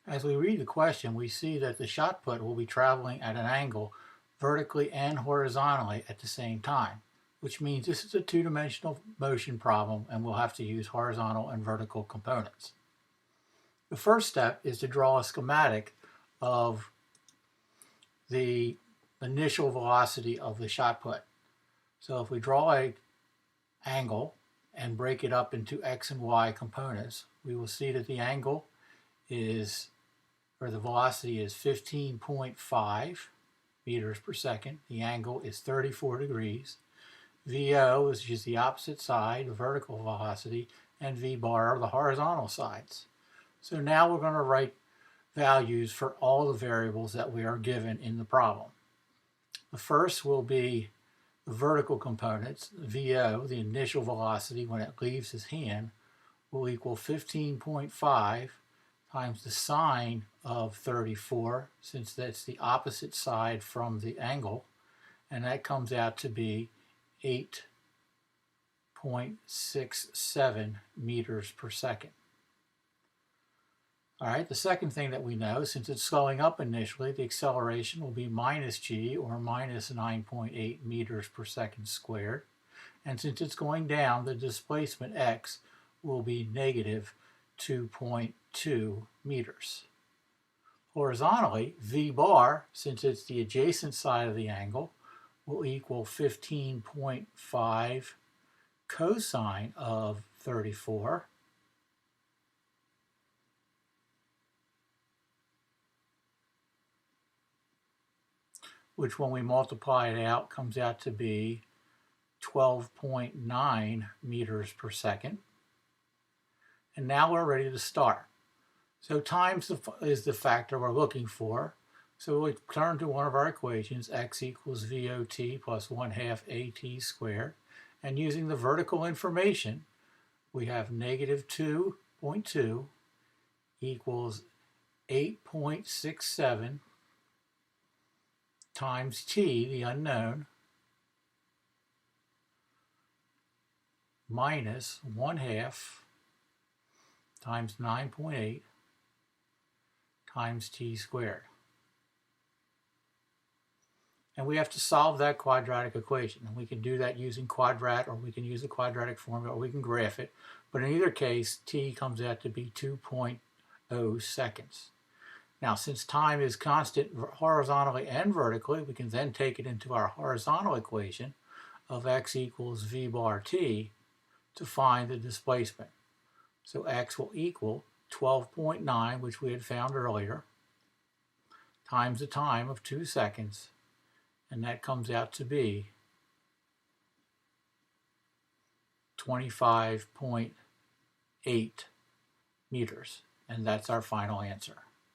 As we read the question, we see that the shot put will be traveling at an angle vertically and horizontally at the same time, which means this is a two-dimensional motion problem and we'll have to use horizontal and vertical components. The first step is to draw a schematic of the initial velocity of the shot put. So if we draw an angle and break it up into x and y components, we will see that the angle is, or the velocity is 15.5 meters per second. The angle is 34 degrees. VO is just the opposite side, the vertical velocity, and V bar are the horizontal sides. So now we're going to write values for all the variables that we are given in the problem. The first will be the vertical components. VO, the initial velocity when it leaves his hand, will equal 15.5 times the sine of 34, since that's the opposite side from the angle, and that comes out to be 8.67 meters per second. All right, the second thing that we know, since it's slowing up initially, the acceleration will be minus g, or minus 9.8 meters per second squared. And since it's going down, the displacement x will be negative 2.2 meters. Horizontally, v bar, since it's the adjacent side of the angle, will equal 15.5 cosine of 34, which when we multiply it out comes out to be 12.9 meters per second. And now we're ready to start. So times is the factor we're looking for. So we turn to one of our equations, x equals VOT plus 1/2 AT squared. And using the vertical information, we have negative 2.2 equals 8.67 times t, the unknown, minus 1/2 times 9.8 times t squared. And we have to solve that quadratic equation. And we can do that using quadrat, or we can use the quadratic formula, or we can graph it. But in either case, t comes out to be 2.0 seconds. Now, since time is constant horizontally and vertically, we can then take it into our horizontal equation of x equals v bar t to find the displacement. So x will equal 12.9, which we had found earlier, times the time of 2 seconds, and that comes out to be 25.8 meters, and that's our final answer.